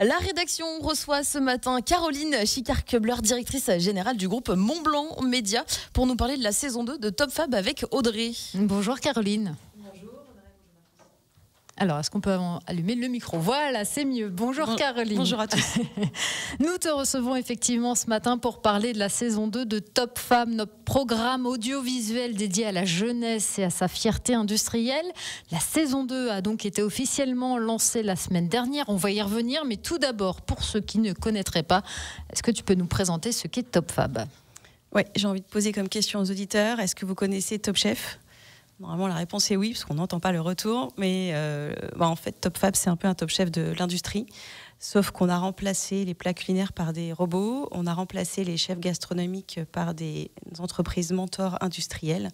La rédaction reçoit ce matin Caroline Chicard-Keubler, directrice générale du groupe Montblanc Média, pour nous parler de la saison 2 de Top Fab avec Audrey. Bonjour Caroline. Alors, est-ce qu'on peut allumer le micro? Voilà, c'est mieux. Bonjour Caroline. Bonjour à tous. Nous te recevons effectivement ce matin pour parler de la saison 2 de Top Fab, notre programme audiovisuel dédié à la jeunesse et à sa fierté industrielle. La saison 2 a donc été officiellement lancée la semaine dernière. On va y revenir, mais tout d'abord, pour ceux qui ne connaîtraient pas, est-ce que tu peux nous présenter ce qu'est Top Fab? Oui, j'ai envie de poser comme question aux auditeurs, est-ce que vous connaissez Top Chef ? Normalement, la réponse est oui, parce qu'on n'entend pas le retour. Mais en fait, Top Fab, c'est un peu un Top Chef de l'industrie. Sauf qu'on a remplacé les plats culinaires par des robots. On a remplacé les chefs gastronomiques par des entreprises mentors industrielles.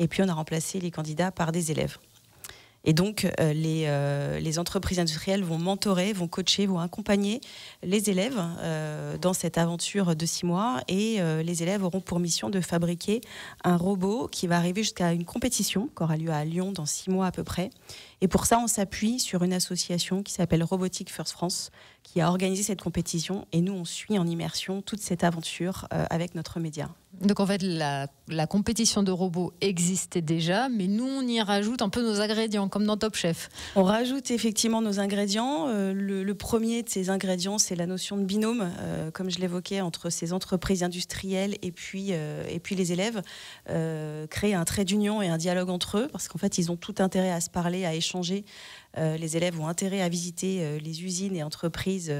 Et puis, on a remplacé les candidats par des élèves. Et donc, les entreprises industrielles vont mentorer, vont coacher, vont accompagner les élèves dans cette aventure de 6 mois. Et les élèves auront pour mission de fabriquer un robot qui va arriver jusqu'à une compétition qui aura lieu à Lyon dans 6 mois à peu près. Et pour ça, on s'appuie sur une association qui s'appelle Robotic First France, qui a organisé cette compétition. Et nous, on suit en immersion toute cette aventure avec notre média. Donc en fait, la compétition de robots existait déjà, mais nous, on y rajoute un peu nos ingrédients, comme dans Top Chef. On rajoute effectivement nos ingrédients. Le premier de ces ingrédients, c'est la notion de binôme, comme je l'évoquais, entre ces entreprises industrielles et puis les élèves. Créer un trait d'union et un dialogue entre eux, parce qu'en fait, ils ont tout intérêt à se parler, à échanger. Les élèves ont intérêt à visiter les usines et entreprises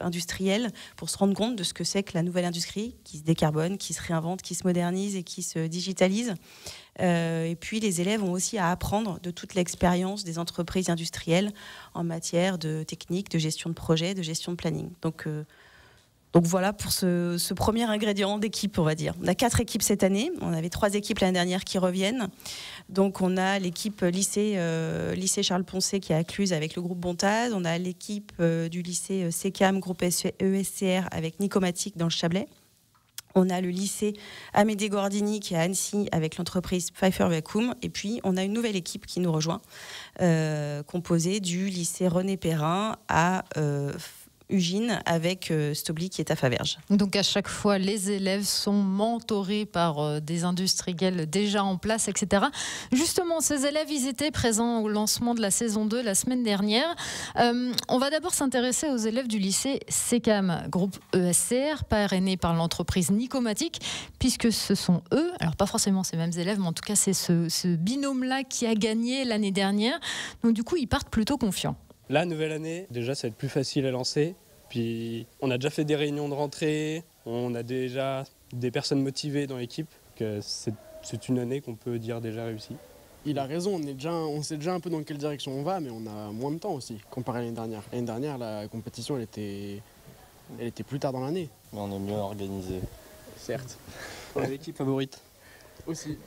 industrielles pour se rendre compte de ce que c'est que la nouvelle industrie qui se décarbone, qui se réinvente, qui se modernise et qui se digitalise. Et puis les élèves ont aussi à apprendre de toute l'expérience des entreprises industrielles en matière de technique, de gestion de projet, de gestion de planning. Donc voilà pour ce premier ingrédient d'équipe, on va dire. On a 4 équipes cette année. On avait 3 équipes l'année dernière qui reviennent. Donc on a l'équipe lycée Charles Poncet qui est à Cluse avec le groupe Bontaz. On a l'équipe du lycée SECAM, groupe ESCR avec Nicomatic dans le Chablais. On a le lycée Amédée Gordini qui est à Annecy avec l'entreprise Pfeiffer Vacuum. Et puis, on a une nouvelle équipe qui nous rejoint, composée du lycée René Perrin à Ugine avec Stobli qui est à Faverges. Donc à chaque fois, les élèves sont mentorés par des industriels déjà en place, etc. Justement, ces élèves, ils étaient présents au lancement de la saison 2 la semaine dernière. On va d'abord s'intéresser aux élèves du lycée SECAM, groupe ESCR, parrainé par l'entreprise Nicomatic, puisque ce sont eux, alors pas forcément ces mêmes élèves, mais en tout cas c'est ce binôme-là qui a gagné l'année dernière. Donc du coup, ils partent plutôt confiants. La nouvelle année, déjà, ça va être plus facile à lancer. Puis, on a déjà fait des réunions de rentrée, on a déjà des personnes motivées dans l'équipe. C'est une année qu'on peut dire déjà réussie. Il a raison, on sait déjà un peu dans quelle direction on va, mais on a moins de temps aussi, comparé à l'année dernière. L'année dernière, la compétition, elle était plus tard dans l'année. Mais on est mieux organisé. Certes. On a l'équipe favorite. Aussi.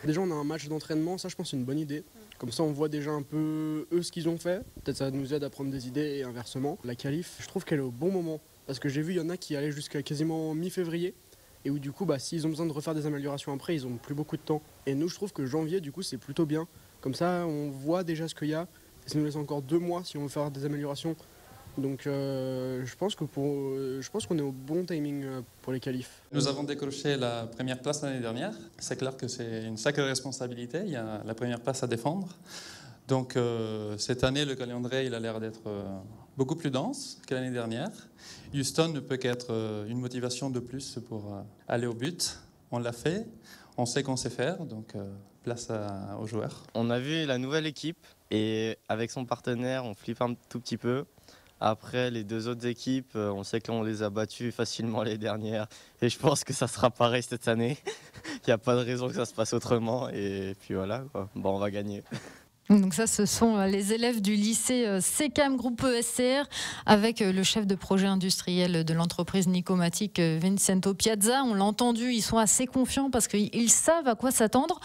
Déjà, on a un match d'entraînement, ça, je pense, c'est une bonne idée. Comme ça, on voit déjà un peu eux ce qu'ils ont fait. Peut-être ça nous aide à prendre des idées et inversement. La qualif, je trouve qu'elle est au bon moment. Parce que j'ai vu, il y en a qui allaient jusqu'à quasiment mi-février. Et où du coup, s'ils ont besoin de refaire des améliorations après, ils n'ont plus beaucoup de temps. Et nous, je trouve que janvier, du coup, c'est plutôt bien. Comme ça, on voit déjà ce qu'il y a. Et ça nous laisse encore 2 mois si on veut faire des améliorations. Donc je pense qu'on est au bon timing pour les qualifs. Nous avons décroché la première place l'année dernière. C'est clair que c'est une sacrée responsabilité. Il y a la première place à défendre. Donc cette année, le calendrier il a l'air d'être beaucoup plus dense que l'année dernière. Houston ne peut qu'être une motivation de plus pour aller au but. On l'a fait. On sait qu'on sait faire. Donc place aux joueurs. On a vu la nouvelle équipe et avec son partenaire, on flippe un tout petit peu. Après, les 2 autres équipes, on sait qu'on les a battues facilement les dernières. Et je pense que ça sera pareil cette année. Il n'y a pas de raison que ça se passe autrement. Et puis voilà, quoi. Bon, on va gagner. Donc ça, ce sont les élèves du lycée SECAM Groupe ESCR avec le chef de projet industriel de l'entreprise Nicomatic, Vincento Piazza. On l'a entendu, ils sont assez confiants parce qu'ils savent à quoi s'attendre.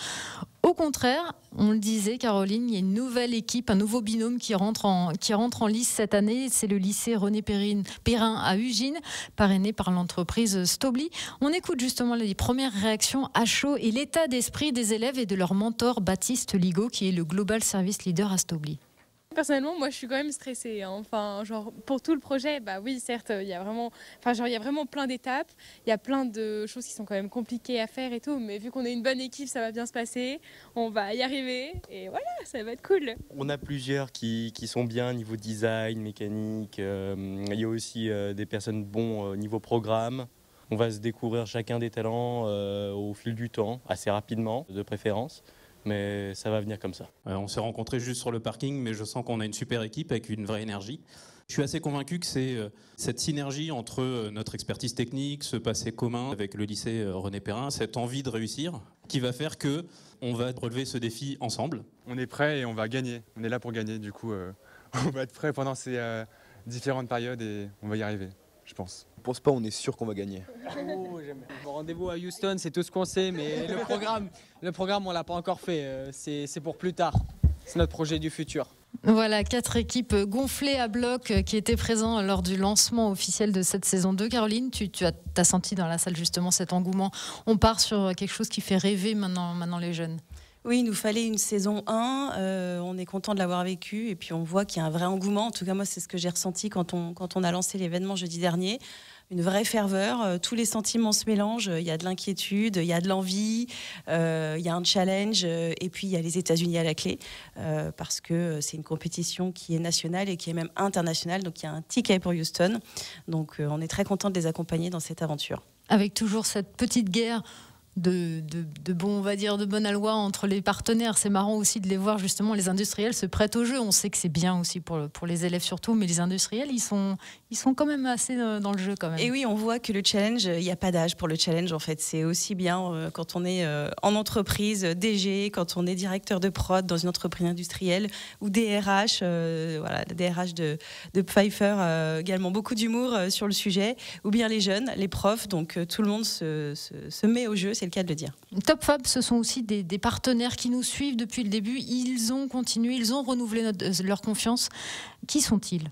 Au contraire, on le disait, Caroline, il y a une nouvelle équipe, un nouveau binôme qui rentre en lice cette année. C'est le lycée René Perrin à Ugine, parrainé par l'entreprise Stobli. On écoute justement les premières réactions à chaud et l'état d'esprit des élèves et de leur mentor Baptiste Ligo, qui est le Global Service Leader à Stobli. Personnellement, moi, je suis quand même stressée. Enfin, genre, pour tout le projet, bah oui, certes, il y a vraiment plein d'étapes. Il y a plein de choses qui sont quand même compliquées à faire et tout. Mais vu qu'on est une bonne équipe, ça va bien se passer. On va y arriver. Et voilà, ça va être cool. On a plusieurs qui sont bien niveau design, mécanique. Il y a aussi des personnes bons au niveau programme. On va se découvrir chacun des talents au fil du temps, assez rapidement, de préférence. Mais ça va venir comme ça. On s'est rencontrés juste sur le parking, mais je sens qu'on a une super équipe avec une vraie énergie. Je suis assez convaincu que c'est cette synergie entre notre expertise technique, ce passé commun avec le lycée René Perrin, cette envie de réussir, qui va faire qu'on va relever ce défi ensemble. On est prêt et on va gagner. On est là pour gagner, du coup, on va être prêt pendant ces différentes périodes et on va y arriver, je pense. Je pense pas, on est sûr qu'on va gagner. Rendez-vous à Houston, c'est tout ce qu'on sait, mais le programme on l'a pas encore fait. C'est pour plus tard. C'est notre projet du futur. Voilà, 4 équipes gonflées à bloc qui étaient présentes lors du lancement officiel de cette saison 2. Caroline, tu as senti dans la salle justement cet engouement. On part sur quelque chose qui fait rêver maintenant les jeunes. Oui, il nous fallait une saison 1, on est content de l'avoir vécu et puis on voit qu'il y a un vrai engouement. En tout cas, moi, c'est ce que j'ai ressenti quand on a lancé l'événement jeudi dernier. Une vraie ferveur, tous les sentiments se mélangent, il y a de l'inquiétude, il y a de l'envie, il y a un challenge et puis il y a les États-Unis à la clé parce que c'est une compétition qui est nationale et qui est même internationale, donc il y a un ticket pour Houston. Donc on est très content de les accompagner dans cette aventure. Avec toujours cette petite guerre de bonne aloi entre les partenaires. C'est marrant aussi de les voir, justement, les industriels se prêtent au jeu. On sait que c'est bien aussi pour les élèves surtout, mais les industriels, ils sont quand même assez dans le jeu quand même. Et oui, on voit que le challenge, il n'y a pas d'âge pour le challenge en fait. C'est aussi bien quand on est en entreprise, DG, quand on est directeur de prod dans une entreprise industrielle ou DRH, voilà, DRH de Pfeiffer, également beaucoup d'humour sur le sujet, ou bien les jeunes, les profs, donc tout le monde se met au jeu. C'est le cas de le dire. Top Fab, ce sont aussi des partenaires qui nous suivent depuis le début. Ils ont continué, ils ont renouvelé leur confiance. Qui sont-ils ?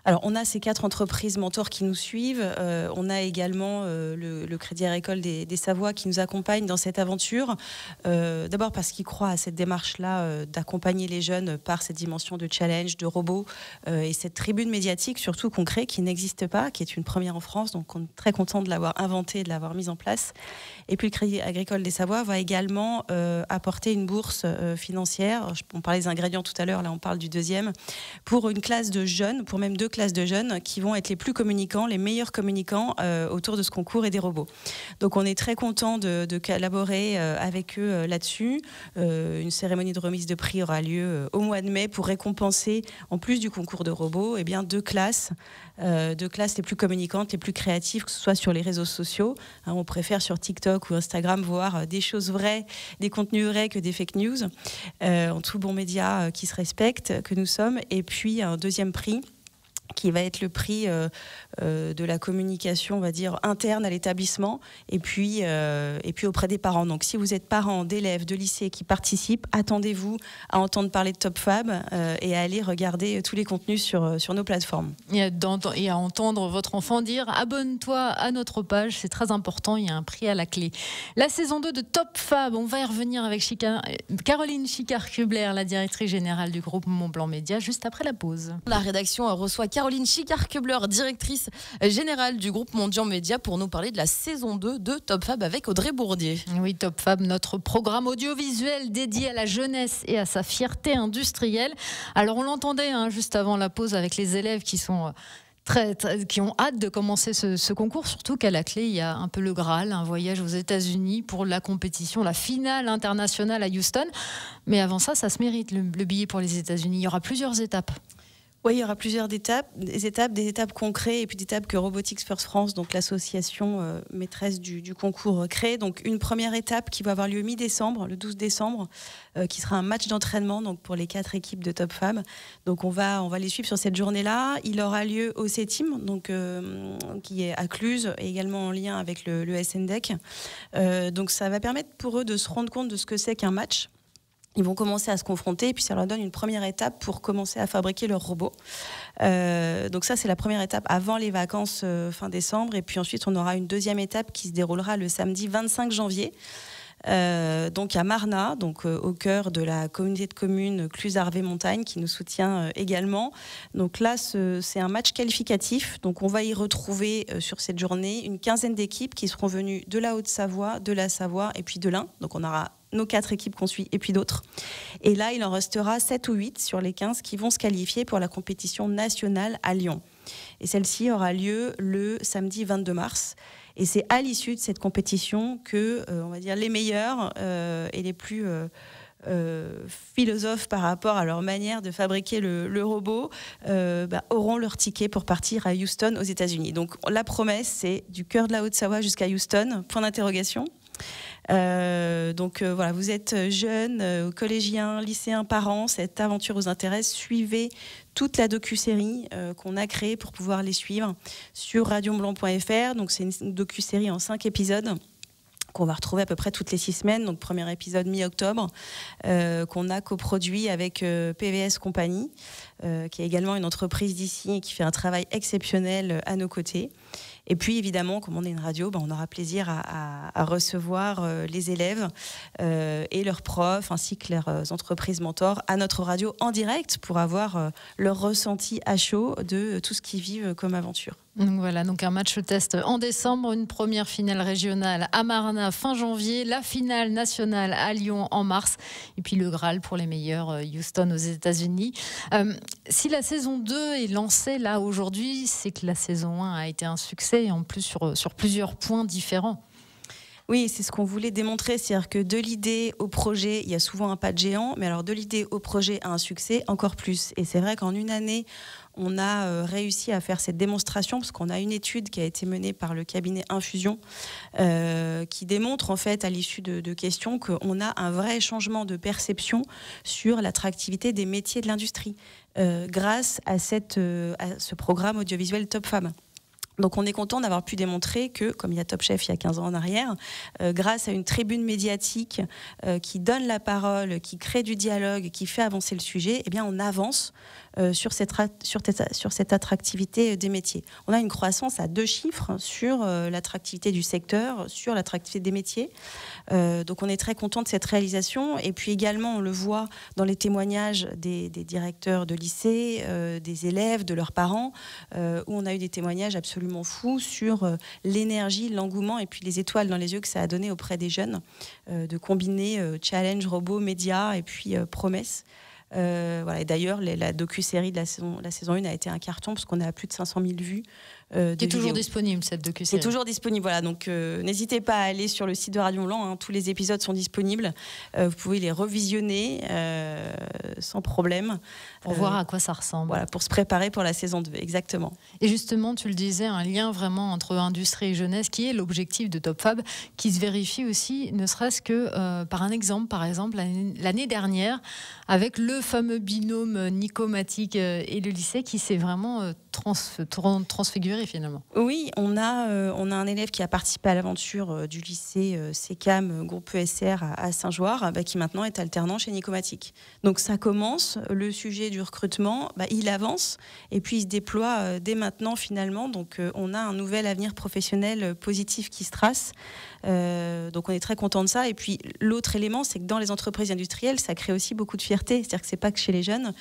Alors, on a ces 4 entreprises mentors qui nous suivent. On a également le Crédit Agricole des Savoies qui nous accompagne dans cette aventure. D'abord parce qu'ils croient à cette démarche-là d'accompagner les jeunes par cette dimension de challenge, de robot et cette tribune médiatique surtout qu'on crée, qui n'existe pas, qui est une première en France. Donc, on est très content de l'avoir inventée et de l'avoir mise en place. Et puis, le Crédit Agricole des Savoies va également apporter une bourse financière. On parlait des ingrédients tout à l'heure, là on parle du deuxième, pour une classe de jeunes, pour même 2 classes de jeunes qui vont être les plus communicants, les meilleurs communicants autour de ce concours et des robots. Donc on est très content de collaborer avec eux là-dessus. Une cérémonie de remise de prix aura lieu au mois de mai pour récompenser, en plus du concours de robots, 2 classes les plus communicantes, les plus créatives, que ce soit sur les réseaux sociaux. On préfère sur TikTok ou Instagram voir des choses vraies, des contenus vrais que des fake news, en tout bon média qui se respecte, que nous sommes. Et puis un deuxième prix qui va être le prix de la communication, on va dire, interne à l'établissement et puis auprès des parents. Donc, si vous êtes parents d'élèves de lycée qui participent, attendez-vous à entendre parler de Top Fab et à aller regarder tous les contenus sur nos plateformes. Et à entendre votre enfant dire « Abonne-toi à notre page », c'est très important, il y a un prix à la clé. La saison 2 de Top Fab, on va y revenir avec Caroline Chicard-Kubler, la directrice générale du groupe Montblanc Média, juste après la pause. La rédaction reçoit Caroline Chicard-Kubler, directrice générale du groupe Montblanc Média, pour nous parler de la saison 2 de Top Fab avec Audrey Bourdier. Oui, Top Fab, notre programme audiovisuel dédié à la jeunesse et à sa fierté industrielle. Alors, on l'entendait juste avant la pause avec les élèves qui sont qui ont hâte de commencer ce concours, surtout qu'à la clé, il y a un peu le Graal, un voyage aux États-Unis pour la compétition, la finale internationale à Houston. Mais avant ça se mérite le billet pour les États-Unis. Il y aura plusieurs étapes. Oui, il y aura plusieurs étapes, des étapes qu'on crée et puis des étapes que Robotics First France, donc l'association maîtresse du concours, crée. Donc une première étape qui va avoir lieu mi-décembre, le 12 décembre, qui sera un match d'entraînement donc pour les 4 équipes de Top Fab. Donc on va les suivre sur cette journée-là. Il aura lieu au CETIM, donc qui est à Cluse et également en lien avec le SNDEC. Donc ça va permettre pour eux de se rendre compte de ce que c'est qu'un match. Ils vont commencer à se confronter et puis ça leur donne une première étape pour commencer à fabriquer leurs robots. Donc ça, c'est la première étape avant les vacances fin décembre. Et puis ensuite, on aura une deuxième étape qui se déroulera le samedi 25 janvier. donc à Marna, donc au cœur de la communauté de communes Cluse-Arvé-Montagne, qui nous soutient également. Donc là, c'est un match qualificatif. Donc on va y retrouver sur cette journée une quinzaine d'équipes qui seront venues de la Haute-Savoie, de la Savoie et puis de l'Ain. Donc on aura nos 4 équipes qu'on suit et puis d'autres. Et là, il en restera 7 ou 8 sur les 15 qui vont se qualifier pour la compétition nationale à Lyon. Et celle-ci aura lieu le samedi 22 mars. Et c'est à l'issue de cette compétition que, on va dire, les meilleurs et les plus philosophes par rapport à leur manière de fabriquer le robot auront leur ticket pour partir à Houston aux États-Unis. Donc la promesse, c'est du cœur de la Haute-Savoie jusqu'à Houston, point d'interrogation. Voilà, vous êtes jeunes, collégiens, lycéens, parents, cette aventure vous intéresse, suivez toute la docu-série qu'on a créée pour pouvoir les suivre sur radiomontblanc.fr. Donc c'est une docu-série en 5 épisodes qu'on va retrouver à peu près toutes les 6 semaines. Donc premier épisode mi-octobre, qu'on a coproduit avec PVS Compagnie, qui est également une entreprise d'ici et qui fait un travail exceptionnel à nos côtés. Et puis évidemment, comme on est une radio, on aura plaisir à recevoir les élèves et leurs profs, ainsi que leurs entreprises mentors à notre radio en direct pour avoir leur ressenti à chaud de tout ce qu'ils vivent comme aventure. Donc voilà, donc un match test en décembre, une première finale régionale à Marna fin janvier, la finale nationale à Lyon en mars, et puis le Graal pour les meilleurs, Houston aux États-Unis. Si la saison 2 est lancée là aujourd'hui, c'est que la saison 1 a été un succès, et en plus sur plusieurs points différents. Oui, c'est ce qu'on voulait démontrer, c'est-à-dire que de l'idée au projet, il y a souvent un pas de géant, mais alors de l'idée au projet à un succès, encore plus. Et c'est vrai qu'en une année, on a réussi à faire cette démonstration, parce qu'on a une étude qui a été menée par le cabinet Infusion, qui démontre en fait à l'issue de questions qu'on a un vrai changement de perception sur l'attractivité des métiers de l'industrie, grâce à ce programme audiovisuel Top Fab. Donc on est content d'avoir pu démontrer que, comme il y a Top Chef il y a 15 ans en arrière, grâce à une tribune médiatique qui donne la parole, qui crée du dialogue, qui fait avancer le sujet, eh bien on avance sur cette attractivité des métiers. On a une croissance à 2 chiffres sur l'attractivité du secteur, sur l'attractivité des métiers. Donc on est très content de cette réalisation. Et puis également, on le voit dans les témoignages des directeurs de lycée, des élèves, de leurs parents, où on a eu des témoignages absolument fous sur l'énergie, l'engouement et puis les étoiles dans les yeux que ça a donné auprès des jeunes, de combiner challenge, robot, médias et puis promesses. Voilà. Et d'ailleurs, la docu-série de la saison 1 a été un carton parce qu'on a plus de 500 000 vues. Qui est toujours disponible, cette docu-série. Qui est toujours disponible, voilà. Donc n'hésitez pas à aller sur le site de Radio Mont-Blanc, hein. Tous les épisodes sont disponibles. Vous pouvez les revisionner sans problème. Pour voir à quoi ça ressemble. Voilà, pour se préparer pour la saison 2, exactement. Et justement, tu le disais, un lien vraiment entre industrie et jeunesse, qui est l'objectif de Top Fab, qui se vérifie aussi, ne serait-ce que par un exemple. Par exemple, l'année dernière, avec le fameux binôme Nicomatic et le lycée, qui s'est vraiment transfiguré finalement. Oui, on a un élève qui a participé à l'aventure du lycée SECAM, groupe ESR à Saint-Joire, qui maintenant est alternant chez Nicomatic. Donc ça commence, le sujet du recrutement, il avance et puis il se déploie dès maintenant finalement. Donc on a un nouvel avenir professionnel positif qui se trace. Donc on est très content de ça. Et puis l'autre élément, c'est que dans les entreprises industrielles, ça crée aussi beaucoup de fierté. C'est-à-dire que c'est pas que chez les jeunes,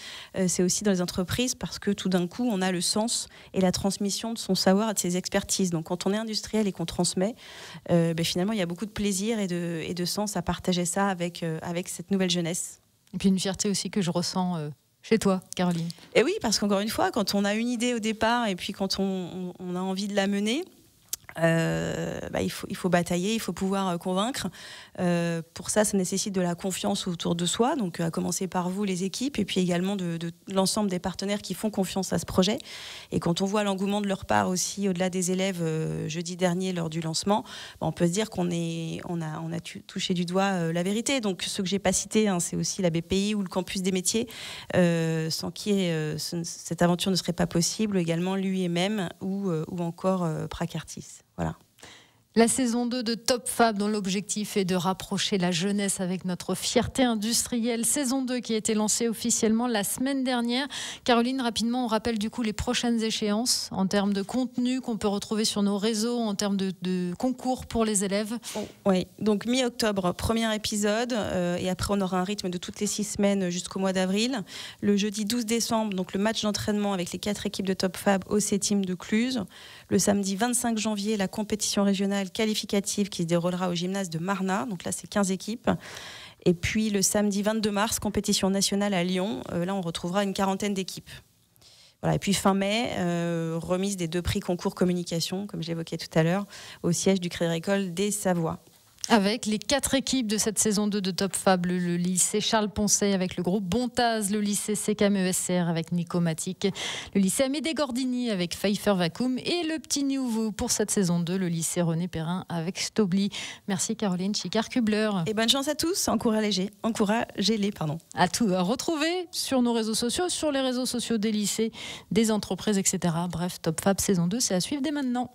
c'est aussi dans les entreprises, parce que tout d'un coup, on a le sens et la transmission de son savoir et de ses expertises. Donc quand on est industriel et qu'on transmet, finalement, il y a beaucoup de plaisir et de sens à partager ça avec cette nouvelle jeunesse. Et puis une fierté aussi que je ressens chez toi, Caroline. Et oui, parce qu'encore une fois, quand on a une idée au départ et puis quand on a envie de la mener, il faut batailler, il faut pouvoir convaincre. Pour ça nécessite de la confiance autour de soi, donc à commencer par vous, les équipes, et puis également de l'ensemble des partenaires qui font confiance à ce projet. Et quand on voit l'engouement de leur part aussi, au-delà des élèves, jeudi dernier lors du lancement, on peut se dire qu'on a touché du doigt la vérité. Donc ceux que j'ai pas cités, c'est aussi la BPI ou le campus des métiers, sans qui cette aventure ne serait pas possible. Également l'UIMM ou encore Prakartis. Voilà. La saison 2 de Top Fab, dont l'objectif est de rapprocher la jeunesse avec notre fierté industrielle. Saison 2 qui a été lancée officiellement la semaine dernière. Caroline, rapidement, on rappelle du coup les prochaines échéances en termes de contenu qu'on peut retrouver sur nos réseaux, en termes de concours pour les élèves. Oui, donc mi-octobre, premier épisode, et après on aura un rythme de toutes les 6 semaines jusqu'au mois d'avril. Le jeudi 12 décembre, donc le match d'entraînement avec les 4 équipes de Top Fab au C-Team de Cluse. Le samedi 25 janvier, la compétition régionale qualificative qui se déroulera au gymnase de Marna. Donc là, c'est 15 équipes. Et puis le samedi 22 mars, compétition nationale à Lyon. Là, on retrouvera une 40aine d'équipes. Voilà. Et puis fin mai, remise des 2 prix concours communication, comme j'évoquais tout à l'heure, au siège du Crédit Agricole des Savoies. Avec les 4 équipes de cette saison 2 de Top Fab, le lycée Charles-Poncet avec le groupe Bontaz, le lycée CKM ESR avec Nicomatic, le lycée Amédée Gordini avec Pfeiffer Vacuum et le petit nouveau pour cette saison 2, le lycée René Perrin avec Stobli. Merci Caroline Chicard-Kubler. Et bonne chance à tous, encouragez-les. À tout à retrouver sur nos réseaux sociaux, sur les réseaux sociaux des lycées, des entreprises, etc. Bref, Top Fab saison 2, c'est à suivre dès maintenant.